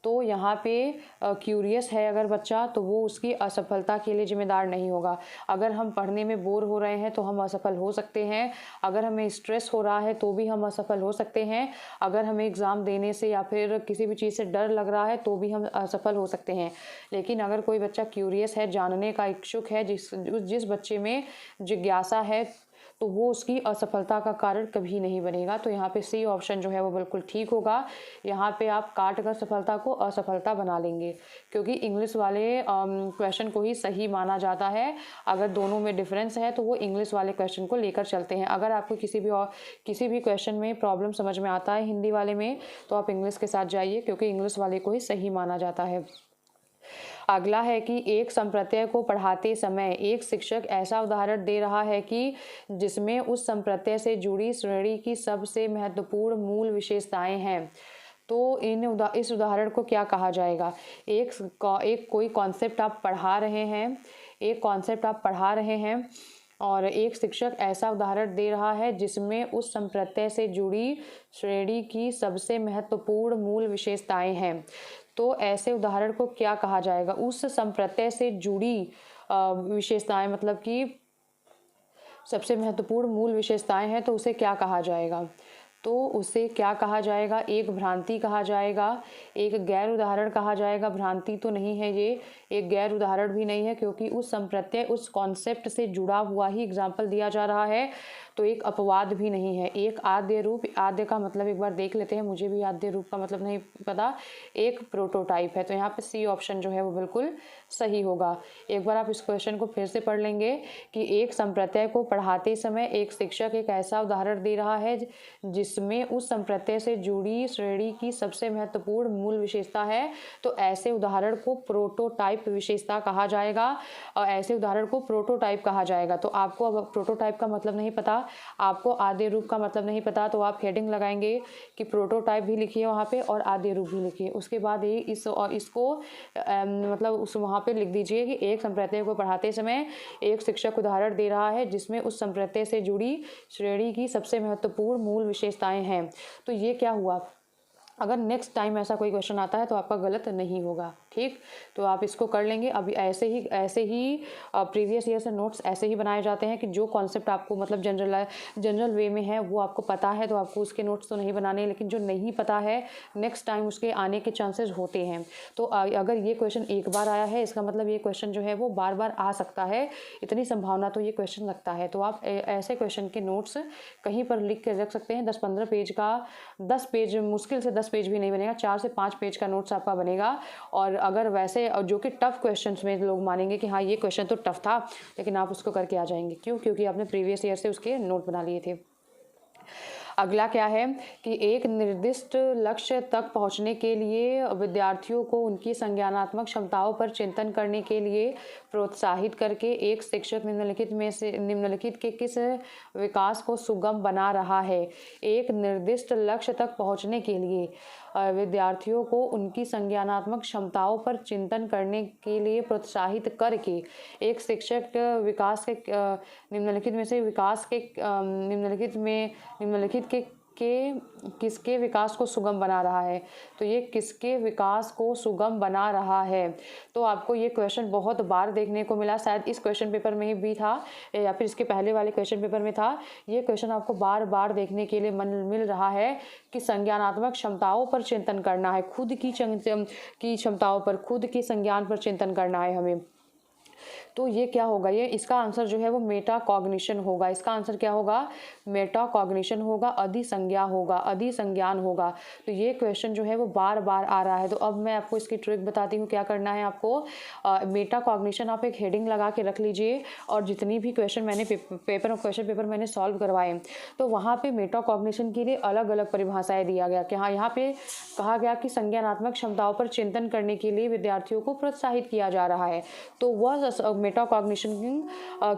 [SPEAKER 1] तो यहाँ पे क्यूरियस है अगर बच्चा, तो वो उसकी असफलता के लिए जिम्मेदार नहीं होगा। अगर हम पढ़ने में बोर हो रहे हैं तो हम असफल हो सकते हैं। अगर हमें स्ट्रेस हो रहा है तो भी हम असफल हो सकते हैं। अगर हमें एग्ज़ाम देने से या फिर किसी भी चीज़ से डर लग रहा है तो भी हम असफल हो सकते हैं। लेकिन अगर कोई बच्चा क्यूरियस है, जानने का इच्छुक है, जिस बच्चे में जिज्ञासा है, तो वो उसकी असफलता का कारण कभी नहीं बनेगा। तो यहाँ पे सी ऑप्शन जो है वो बिल्कुल ठीक होगा। यहाँ पे आप काट कर सफलता को असफलता बना लेंगे, क्योंकि इंग्लिश वाले क्वेश्चन को ही सही माना जाता है। अगर दोनों में डिफरेंस है तो वो इंग्लिश वाले क्वेश्चन को लेकर चलते हैं। अगर आपको किसी भी क्वेश्चन में प्रॉब्लम समझ में आता है हिंदी वाले में, तो आप इंग्लिश के साथ जाइए, क्योंकि इंग्लिश वाले को ही सही माना जाता है। अगला है कि एक संप्रत्यय को पढ़ाते समय एक शिक्षक ऐसा उदाहरण दे रहा है कि जिसमें उस संप्रत्यय से जुड़ी श्रेणी की सबसे महत्वपूर्ण मूल विशेषताएं हैं। तो इस उदाहरण को क्या कहा जाएगा। एक कोई कॉन्सेप्ट आप पढ़ा रहे हैं, और एक शिक्षक ऐसा उदाहरण दे रहा है जिसमें उस संप्रत्यय से जुड़ी श्रेणी की सबसे महत्वपूर्ण मूल विशेषताएं हैं। तो ऐसे उदाहरण को क्या कहा जाएगा। उस संप्रत्यय से जुड़ी विशेषताएं, मतलब कि सबसे महत्वपूर्ण मूल विशेषताएं हैं, तो उसे क्या कहा जाएगा। तो उसे क्या कहा जाएगा? एक भ्रांति कहा जाएगा, एक गैर उदाहरण कहा जाएगा। भ्रांति तो नहीं है ये, एक गैर उदाहरण भी नहीं है, क्योंकि उस संप्रत्यय उस कॉन्सेप्ट से जुड़ा हुआ ही एग्जाम्पल दिया जा रहा है। तो एक अपवाद भी नहीं है। एक आद्य रूप, आद्य का मतलब एक बार देख लेते हैं, मुझे भी आद्य रूप का मतलब नहीं पता। एक प्रोटोटाइप है, तो यहाँ पे सी ऑप्शन जो है वो बिल्कुल सही होगा। एक बार आप इस क्वेश्चन को फिर से पढ़ लेंगे कि एक संप्रत्यय को पढ़ाते समय एक शिक्षक एक ऐसा उदाहरण दे रहा है जिसमें उस संप्रत्यय से जुड़ी श्रेणी की सबसे महत्वपूर्ण मूल विशेषता है, तो ऐसे उदाहरण को प्रोटोटाइप विशेषता कहा जाएगा और ऐसे उदाहरण को प्रोटोटाइप कहा जाएगा। तो आपको अब प्रोटोटाइप का मतलब नहीं पता, आपको आद्य रूप का मतलब नहीं पता, तो आप हेडिंग लगाएंगे कि प्रोटोटाइप भी लिखिए वहाँ पे और आद्य रूप भी लिखिए। उसके बाद ये इसको मतलब उस वहाँ पे लिख दीजिए कि एक संप्रत्यय को पढ़ाते समय एक शिक्षक उदाहरण दे रहा है जिसमें उस संप्रत्यय से जुड़ी श्रेणी की सबसे महत्वपूर्ण मूल विशेषताएं हैं। तो ये क्या हुआ? अगर नेक्स्ट टाइम ऐसा कोई क्वेश्चन आता है तो आपका गलत नहीं होगा। ठीक, तो आप इसको कर लेंगे। अभी ऐसे ही प्रीवियस ईयर से नोट्स ऐसे ही बनाए जाते हैं कि जो कॉन्सेप्ट आपको मतलब जनरल वे में है वो आपको पता है तो आपको उसके नोट्स तो नहीं बनाने, लेकिन जो नहीं पता है नेक्स्ट टाइम उसके आने के चांसेस होते हैं। तो अगर ये क्वेश्चन एक बार आया है इसका मतलब ये क्वेश्चन जो है वो बार बार आ सकता है, इतनी संभावना तो ये क्वेश्चन लगता है। तो आप ऐसे क्वेश्चन के नोट्स कहीं पर लिख के रख सकते हैं। 10-15 पेज का, 10 पेज मुश्किल से 10 पेज भी नहीं बनेगा, 4 से 5 पेज का नोट्स आपका बनेगा। और अगर वैसे जो कि टफ क्वेश्चंस में लोग मानेंगे कि हाँ ये क्वेश्चन तो टफ था, लेकिन आप उसको करके आ जाएंगे। क्यों? क्योंकि आपने प्रीवियस ईयर से उसके नोट बना लिए थे। अगला क्या है कि एक निर्दिष्ट लक्ष्य तक पहुंचने के लिए विद्यार्थियों को उनकी संज्ञानात्मक क्षमताओं पर चिंतन करने के लिए प्रोत्साहित करके एक शिक्षक निम्नलिखित के किस विकास को सुगम बना रहा है? एक निर्दिष्ट लक्ष्य तक पहुंचने के लिए विद्यार्थियों को उनकी संज्ञानात्मक क्षमताओं पर चिंतन करने के लिए प्रोत्साहित करके एक शिक्षक विकास के निम्नलिखित में से विकास के निम्नलिखित के किसके विकास को सुगम बना रहा है? तो ये किसके विकास को सुगम बना रहा है? तो आपको ये क्वेश्चन बहुत बार देखने को मिला, शायद इस क्वेश्चन पेपर में ही भी था या फिर इसके पहले वाले क्वेश्चन पेपर में था। ये क्वेश्चन आपको बार बार देखने के लिए मिल रहा है कि संज्ञानात्मक क्षमताओं पर चिंतन करना है, खुद की क्षमताओं पर, खुद के संज्ञान पर चिंतन करना है हमें। तो ये क्या होगा? ये इसका आंसर जो है वो मेटा कॉग्निशन होगा। इसका आंसर क्या होगा? मेटा कॉग्निशन होगा, अधिसंज्ञा होगा, अधिसंज्ञान होगा। तो ये क्वेश्चन जो है वो बार बार आ रहा है। तो अब मैं आपको इसकी ट्रिक बताती हूँ क्या करना है आपको। मेटा कॉग्निशन आप एक हेडिंग लगा के रख लीजिए और जितनी भी क्वेश्चन मैंने क्वेश्चन पेपर मैंने सॉल्व करवाए तो वहाँ पे मेटा कॉग्निशन के लिए अलग अलग परिभाषाएं दिया गया कि हाँ यहाँ पे कहा गया कि संज्ञानात्मक क्षमताओं पर चिंतन करने के लिए विद्यार्थियों को प्रोत्साहित किया जा रहा है, तो वह मेटा कॉग्निशन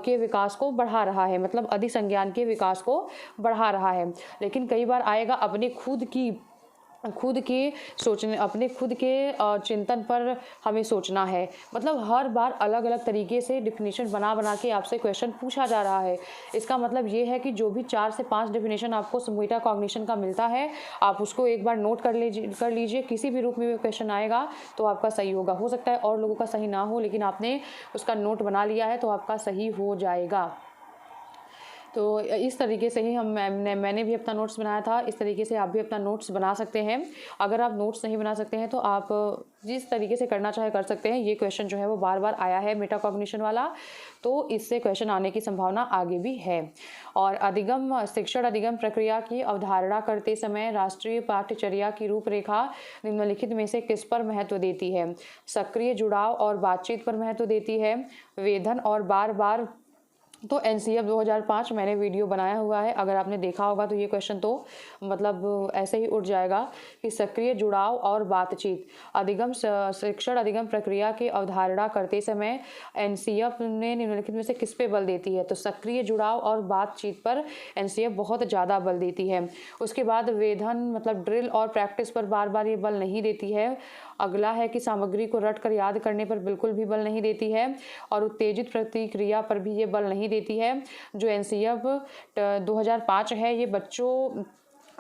[SPEAKER 1] के विकास को बढ़ा रहा है, मतलब अधिसंज्ञान के विकास को बढ़ा रहा है। लेकिन कई बार आएगा अपने खुद के चिंतन पर हमें सोचना है, मतलब हर बार अलग अलग तरीके से डिफिनीशन बना के आपसे क्वेश्चन पूछा जा रहा है। इसका मतलब ये है कि जो भी 4 से 5 डिफिनीशन आपको मेटा कॉग्निशन का मिलता है आप उसको एक बार नोट कर लीजिए। किसी भी रूप में क्वेश्चन आएगा तो आपका सही होगा। हो सकता है और लोगों का सही ना हो, लेकिन आपने उसका नोट बना लिया है तो आपका सही हो जाएगा। तो इस तरीके से ही मैंने भी अपना नोट्स बनाया था, इस तरीके से आप भी अपना नोट्स बना सकते हैं। अगर आप नोट्स नहीं बना सकते हैं तो आप जिस तरीके से करना चाहे कर सकते हैं। ये क्वेश्चन जो है वो बार बार आया है मेटा कॉग्निशन वाला, तो इससे क्वेश्चन आने की संभावना आगे भी है। और शिक्षण अधिगम प्रक्रिया की अवधारणा करते समय राष्ट्रीय पाठ्यचर्या की रूपरेखा निम्नलिखित में से किस पर महत्व देती है? सक्रिय जुड़ाव और बातचीत पर महत्व देती है, वेधन और बार बार। तो एनसीएफ 2005 मैंने वीडियो बनाया हुआ है, अगर आपने देखा होगा तो ये क्वेश्चन तो मतलब ऐसे ही उठ जाएगा कि सक्रिय जुड़ाव और बातचीत शिक्षण अधिगम प्रक्रिया की अवधारणा करते समय एनसीएफ ने निम्नलिखित में से किस पे बल देती है? तो सक्रिय जुड़ाव और बातचीत पर एनसीएफ बहुत ज़्यादा बल देती है। उसके बाद वेधन मतलब ड्रिल और प्रैक्टिस पर बार बार ये बल नहीं देती है। अगला है कि सामग्री को रट कर याद करने पर बिल्कुल भी बल नहीं देती है, और उत्तेजित प्रतिक्रिया पर भी ये बल नहीं देती है। जो एनसीएफ 2005 है ये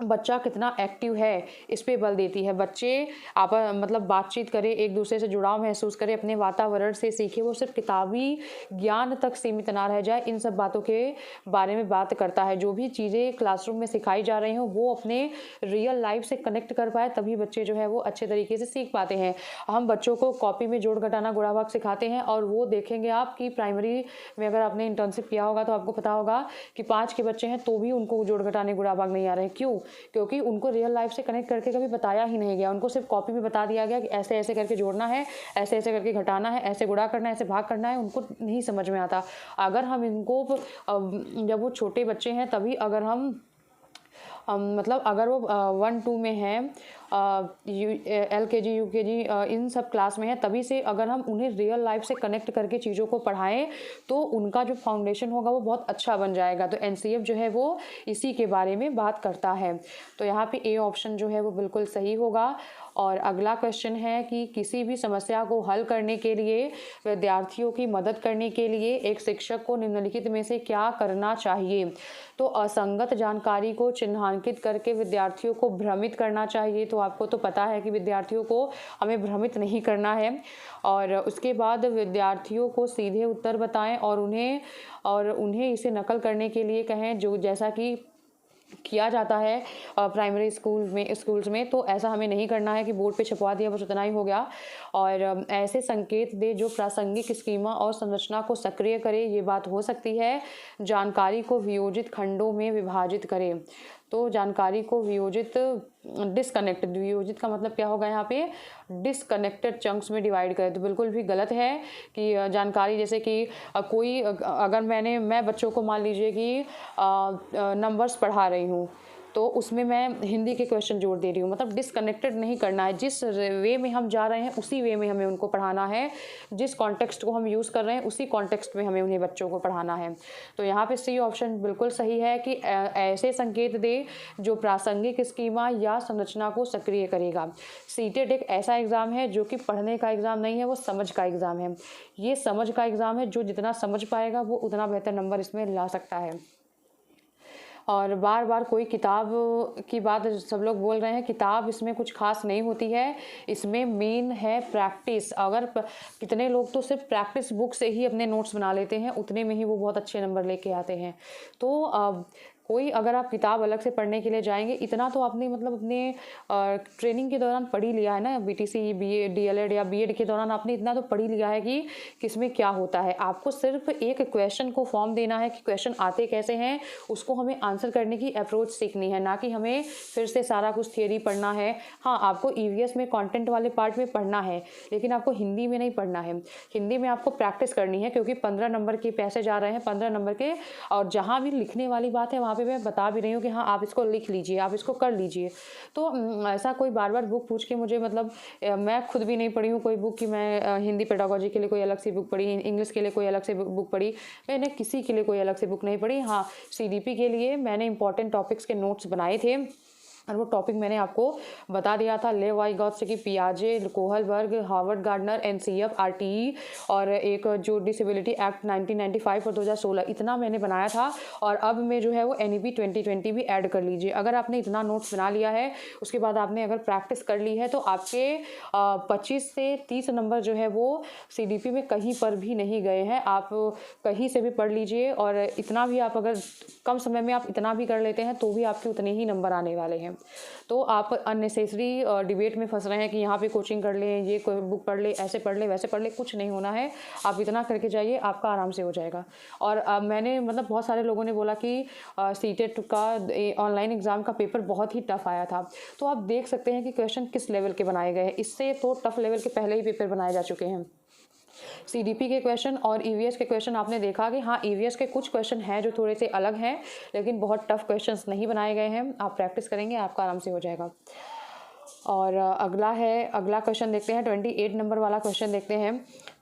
[SPEAKER 1] बच्चा कितना एक्टिव है इस पे बल देती है। बच्चे आप मतलब बातचीत करें, एक दूसरे से जुड़ाव महसूस करें, अपने वातावरण से सीखे, वो सिर्फ किताबी ज्ञान तक सीमित ना रह जाए, इन सब बातों के बारे में बात करता है। जो भी चीज़ें क्लासरूम में सिखाई जा रही हों वो अपने रियल लाइफ से कनेक्ट कर पाए, तभी बच्चे जो है वो अच्छे तरीके से सीख पाते हैं। हम बच्चों को कॉपी में जोड़ घटाना गुणा भाग सिखाते हैं, और वो देखेंगे आप कि प्राइमरी में अगर आपने इंटर्नशिप किया होगा तो आपको पता होगा कि 5 के बच्चे हैं तो भी उनको जोड़ घटाने गुणा भाग नहीं आ रहे हैं। क्यों? क्योंकि उनको रियल लाइफ से कनेक्ट करके कभी बताया ही नहीं गया। उनको सिर्फ कॉपी में बता दिया गया कि ऐसे ऐसे करके जोड़ना है, ऐसे ऐसे करके घटाना है, ऐसे गुणा करना है, ऐसे भाग करना है। उनको नहीं समझ में आता। अगर हम इनको जब वो छोटे बच्चे हैं तभी अगर हम मतलब अगर वो 1-2 में हैं, LKG UKG इन सब क्लास में है, तभी से अगर हम उन्हें रियल लाइफ से कनेक्ट करके चीज़ों को पढ़ाएं तो उनका जो फाउंडेशन होगा वो बहुत अच्छा बन जाएगा। तो NCF जो है वो इसी के बारे में बात करता है। तो यहाँ पे A ऑप्शन जो है वो बिल्कुल सही होगा। और अगला क्वेश्चन है कि किसी भी समस्या को हल करने के लिए, विद्यार्थियों की मदद करने के लिए एक शिक्षक को निम्नलिखित में से क्या करना चाहिए? तो असंगत जानकारी को चिन्हांकित करके विद्यार्थियों को भ्रमित करना चाहिए। तो आपको तो पता है कि विद्यार्थियों को हमें भ्रमित नहीं करना है। और उसके बाद विद्यार्थियों को सीधे उत्तर बताएं और उन्हें इसे नकल करने के लिए कहें, जो जैसा कि किया जाता है प्राइमरी स्कूल्स में। तो ऐसा हमें नहीं करना है कि बोर्ड पे छपवा दिया बस उतना ही हो गया। और ऐसे संकेत दे जो प्रासंगिक स्कीमा और संरचना को सक्रिय करे, ये बात हो सकती है। जानकारी को वियोजित खंडों में विभाजित करें। तो जानकारी को वियोजित वियोजित का मतलब क्या होगा यहाँ पे? डिसकनेक्टेड चंक्स में डिवाइड करें। तो बिल्कुल भी गलत है कि जानकारी जैसे कि अगर मैं बच्चों को मान लीजिए कि नंबर्स पढ़ा रही हूँ तो उसमें मैं हिंदी के क्वेश्चन जोड़ दे रही हूँ, मतलब डिसकनेक्टेड नहीं करना है। जिस वे में हम जा रहे हैं उसी वे में हमें उनको पढ़ाना है। जिस कॉन्टेक्स्ट को हम यूज़ कर रहे हैं उसी कॉन्टेक्स्ट में हमें उन्हें बच्चों को पढ़ाना है। तो यहाँ पे C ऑप्शन बिल्कुल सही है कि ऐसे संकेत दे जो प्रासंगिक स्कीमा या संरचना को सक्रिय करेगा। CTET एक ऐसा एग्ज़ाम है जो कि पढ़ने का एग्ज़ाम नहीं है, वो समझ का एग्ज़ाम है। ये समझ का एग्ज़ाम है, जो जितना समझ पाएगा वो उतना बेहतर नंबर इसमें ला सकता है। और बार बार कोई किताब की बात सब लोग बोल रहे हैं, किताब इसमें कुछ खास नहीं होती है। इसमें मेन है प्रैक्टिस। कितने लोग तो सिर्फ प्रैक्टिस बुक से ही अपने नोट्स बना लेते हैं, उतने में ही वो बहुत अच्छे नंबर लेके आते हैं। तो कोई अगर आप किताब अलग से पढ़ने के लिए जाएंगे, इतना तो आपने मतलब अपने ट्रेनिंग के दौरान पढ़ ही लिया है ना, BTC BA DLED या BEd के दौरान आपने इतना तो पढ़ ही लिया है कि किसमें क्या होता है। आपको सिर्फ एक क्वेश्चन को फॉर्म देना है कि क्वेश्चन आते कैसे हैं, उसको हमें आंसर करने की अप्रोच सीखनी है, ना कि हमें फिर से सारा कुछ थियरी पढ़ना है। हाँ, आपको EVS में कंटेंट वाले पार्ट में पढ़ना है, लेकिन आपको हिंदी में नहीं पढ़ना है। हिंदी में आपको प्रैक्टिस करनी है, क्योंकि 15 नंबर के पैसे जा रहे हैं, 15 नंबर के। और जहाँ भी लिखने वाली बात है वहाँ पे मैं बता भी रही हूँ कि हाँ आप इसको लिख लीजिए, आप इसको कर लीजिए। तो ऐसा कोई बार बार बुक पूछ के मुझे, मतलब मैं खुद भी नहीं पढ़ी हूँ कोई बुक कि मैं हिंदी पेडागोजी के लिए कोई अलग से बुक पढ़ी, इंग्लिश के लिए कोई अलग से बुक पढ़ी, मैंने किसी के लिए कोई अलग से बुक नहीं पढ़ी। हाँ, CDP के लिए मैंने इंपॉर्टेंट टॉपिक्स के नोट्स बनाए थे, और वो टॉपिक मैंने आपको बता दिया था। लेव वाइगॉत्स्की, पियाजे, Kohlberg, Howard Gardner, NCF, RTE और एक जो डिसेबिलिटी एक्ट 1995 और 2016, इतना मैंने बनाया था। और अब मैं जो है वो NEP 2020 भी ऐड कर लीजिए। अगर आपने इतना नोट्स बना लिया है, उसके बाद आपने अगर प्रैक्टिस कर ली है, तो आपके 25 से 30 नंबर जो है वो CDP में कहीं पर भी नहीं गए हैं। आप कहीं से भी पढ़ लीजिए, और इतना भी आप अगर कम समय में आप इतना भी कर लेते हैं तो भी आपके उतने ही नंबर आने वाले हैं। तो आप अननेसेसरी डिबेट में फंस रहे हैं कि यहाँ पे कोचिंग कर लें, ये बुक पढ़ ले, ऐसे पढ़ ले, वैसे पढ़ ले, कुछ नहीं होना है। आप इतना करके जाइए, आपका आराम से हो जाएगा। और मैंने मतलब बहुत सारे लोगों ने बोला कि CTET का ऑनलाइन एग्ज़ाम का पेपर बहुत ही टफ आया था। तो आप देख सकते हैं कि क्वेश्चन किस लेवल के बनाए गए हैं। इससे तो टफ लेवल के पहले ही पेपर बनाए जा चुके हैं। CDP के क्वेश्चन और EVS के क्वेश्चन आपने देखा कि हाँ, EVS के कुछ क्वेश्चन हैं जो थोड़े से अलग हैं, लेकिन बहुत टफ क्वेश्चंस नहीं बनाए गए हैं। आप प्रैक्टिस करेंगे, आपका आराम से हो जाएगा। और अगला क्वेश्चन देखते हैं, 28 नंबर वाला क्वेश्चन देखते हैं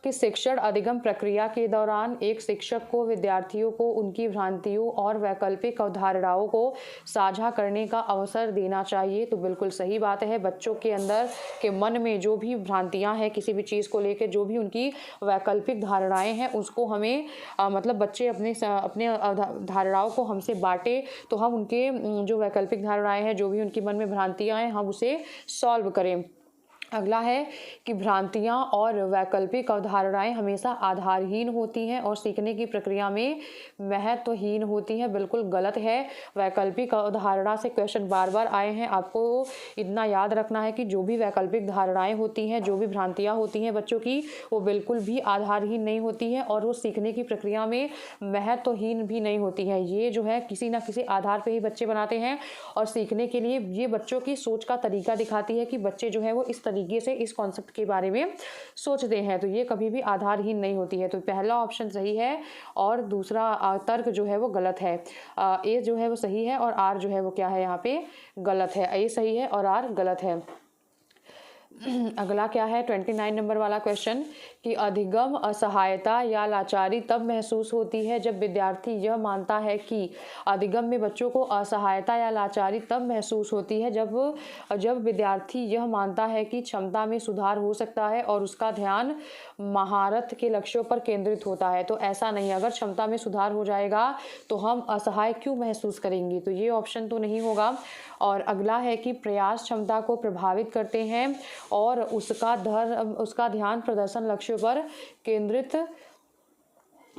[SPEAKER 1] कि शिक्षण अधिगम प्रक्रिया के दौरान एक शिक्षक को विद्यार्थियों को उनकी भ्रांतियों और वैकल्पिक अवधारणाओं को साझा करने का अवसर देना चाहिए। तो बिल्कुल सही बात है, बच्चों के अंदर के मन में जो भी भ्रांतियां हैं किसी भी चीज़ को लेकर, जो भी उनकी वैकल्पिक धारणाएं हैं, उसको हमें मतलब बच्चे अपने धारणाओं को हमसे बांटे तो हम उनके जो वैकल्पिक धारणाएं हैं, जो भी उनके मन में भ्रांतियां हैं, हम उसे सॉल्व करें। अगला है कि भ्रांतियां और वैकल्पिक अवधारणाएं हमेशा आधारहीन होती हैं और सीखने की प्रक्रिया में महत्वहीन होती हैं। बिल्कुल गलत है। वैकल्पिक अवधारणा से क्वेश्चन बार बार आए हैं। आपको इतना याद रखना है कि जो भी वैकल्पिक धारणाएं होती हैं, जो भी भ्रांतियां होती हैं बच्चों की, वो बिल्कुल भी आधारहीन नहीं होती हैं और वो सीखने की प्रक्रिया में महत्वहीन भी नहीं होती हैं। ये जो है किसी ना किसी आधार पर ही बच्चे बनाते हैं और सीखने के लिए ये बच्चों की सोच का तरीका दिखाती है कि बच्चे जो है वो इस तरीके से इस कॉन्सेप्ट के बारे में सोचते हैं। तो ये कभी भी आधारहीन नहीं होती है। तो पहला ऑप्शन सही है और दूसरा तर्क जो है वो गलत है। ए जो है वो सही है और आर जो है वो क्या है, यहाँ पे गलत है। ए सही है और आर गलत है। अगला क्या है 29 नंबर वाला क्वेश्चन कि अधिगम असहायता या लाचारी तब महसूस होती है जब विद्यार्थी यह मानता है कि अधिगम में बच्चों को असहायता या लाचारी तब महसूस होती है जब विद्यार्थी यह मानता है कि क्षमता में सुधार हो सकता है और उसका ध्यान महारत के लक्ष्यों पर केंद्रित होता है। तो ऐसा नहीं, अगर क्षमता में सुधार हो जाएगा तो हम असहाय क्यों महसूस करेंगे, तो ये ऑप्शन तो नहीं होगा। और अगला है कि प्रयास क्षमता को प्रभावित करते हैं और उसका ध्यान प्रदर्शन लक्ष्यों पर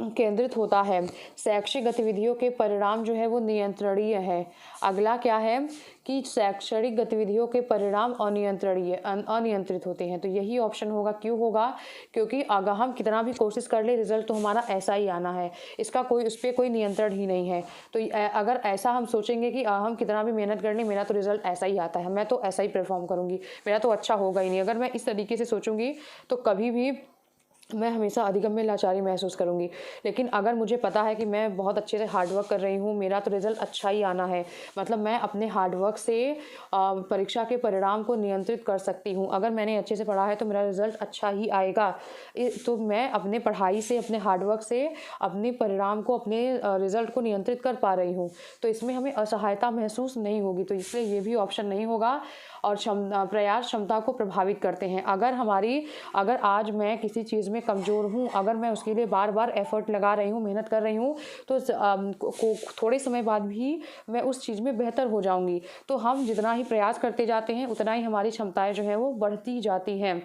[SPEAKER 1] केंद्रित होता है। शैक्षिक गतिविधियों के परिणाम जो है वो नियंत्रणीय है। अगला क्या है कि शैक्षणिक गतिविधियों के परिणाम अनियंत्रित होते हैं। तो यही ऑप्शन होगा। क्यों होगा, क्योंकि अगर हम कितना भी कोशिश कर ले रिजल्ट तो हमारा ऐसा ही आना है, उस पर कोई नियंत्रण ही नहीं है। तो अगर ऐसा हम सोचेंगे कि हम कितना भी मेहनत कर लें मेरा तो रिजल्ट ऐसा ही आता है, मैं तो ऐसा ही परफॉर्म करूँगी, मेरा तो अच्छा होगा ही नहीं, अगर मैं इस तरीके से सोचूंगी तो कभी भी मैं हमेशा अधिगम में लाचारी महसूस करूंगी। लेकिन अगर मुझे पता है कि मैं बहुत अच्छे से हार्डवर्क कर रही हूँ, मेरा तो रिज़ल्ट अच्छा ही आना है, मतलब मैं अपने हार्डवर्क से परीक्षा के परिणाम को नियंत्रित कर सकती हूँ। अगर मैंने अच्छे से पढ़ा है तो मेरा रिज़ल्ट अच्छा ही आएगा। तो मैं अपने पढ़ाई से, अपने हार्डवर्क से अपने परिणाम को, अपने रिज़ल्ट को नियंत्रित कर पा रही हूँ। तो इसमें हमें असहायता महसूस नहीं होगी। तो इसलिए ये भी ऑप्शन नहीं होगा। और प्रयास क्षमता को प्रभावित करते हैं। अगर आज मैं किसी चीज़ में कमज़ोर हूँ, अगर मैं उसके लिए बार बार एफर्ट लगा रही हूँ, मेहनत कर रही हूँ, तो थोड़े समय बाद भी मैं उस चीज़ में बेहतर हो जाऊँगी। तो हम जितना ही प्रयास करते जाते हैं उतना ही हमारी क्षमताएं जो है वो बढ़ती जाती हैं।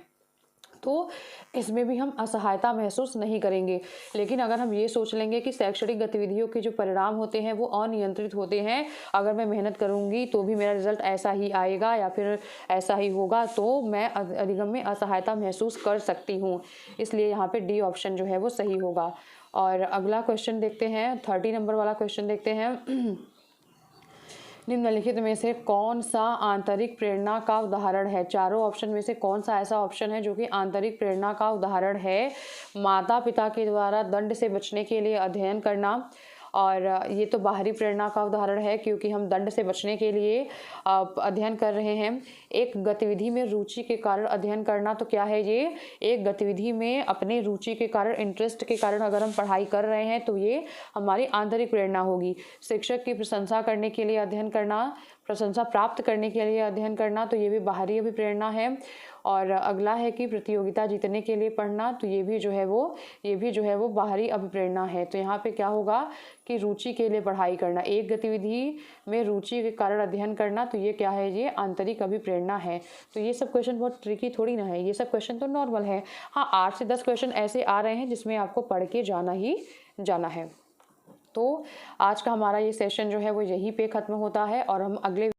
[SPEAKER 1] तो इसमें भी हम असहायता महसूस नहीं करेंगे। लेकिन अगर हम ये सोच लेंगे कि शैक्षणिक गतिविधियों के जो परिणाम होते हैं वो अनियंत्रित होते हैं, अगर मैं मेहनत करूँगी तो भी मेरा रिजल्ट ऐसा ही आएगा या फिर ऐसा ही होगा, तो मैं अधिगम में असहायता महसूस कर सकती हूँ। इसलिए यहाँ पे डी ऑप्शन जो है वो सही होगा। और अगला क्वेश्चन देखते हैं, 30 नंबर वाला क्वेश्चन देखते हैं। निम्नलिखित में से कौन सा आंतरिक प्रेरणा का उदाहरण है? चारों ऑप्शन में से कौन सा ऐसा ऑप्शन है जो कि आंतरिक प्रेरणा का उदाहरण है? माता पिता के द्वारा दंड से बचने के लिए अध्ययन करना, और ये तो बाहरी प्रेरणा का उदाहरण है क्योंकि हम दंड से बचने के लिए अध्ययन कर रहे हैं। एक गतिविधि में रुचि के कारण अध्ययन करना, तो क्या है ये? एक गतिविधि में अपने रुचि के कारण, इंटरेस्ट के कारण अगर हम पढ़ाई कर रहे हैं तो ये हमारी आंतरिक प्रेरणा होगी। शिक्षक की प्रशंसा करने के लिए अध्ययन करना, प्रशंसा प्राप्त करने के लिए अध्ययन करना, तो ये भी बाहरी अभिप्रेरणा है। और अगला है कि प्रतियोगिता जीतने के लिए पढ़ना, तो ये भी जो है वो बाहरी अभिप्रेरणा है। तो यहाँ पे क्या होगा कि रुचि के लिए पढ़ाई करना, एक गतिविधि में रुचि के कारण अध्ययन करना, तो ये क्या है? ये आंतरिक अभिप्रेरणा है। तो ये सब क्वेश्चन बहुत ट्रिकी थोड़ी ना है, ये सब क्वेश्चन तो नॉर्मल है। हाँ, 8 से 10 क्वेश्चन ऐसे आ रहे हैं जिसमें आपको पढ़ के जाना ही जाना है। तो आज का हमारा ये सेशन जो है वो यहीं पे ख़त्म होता है और हम अगले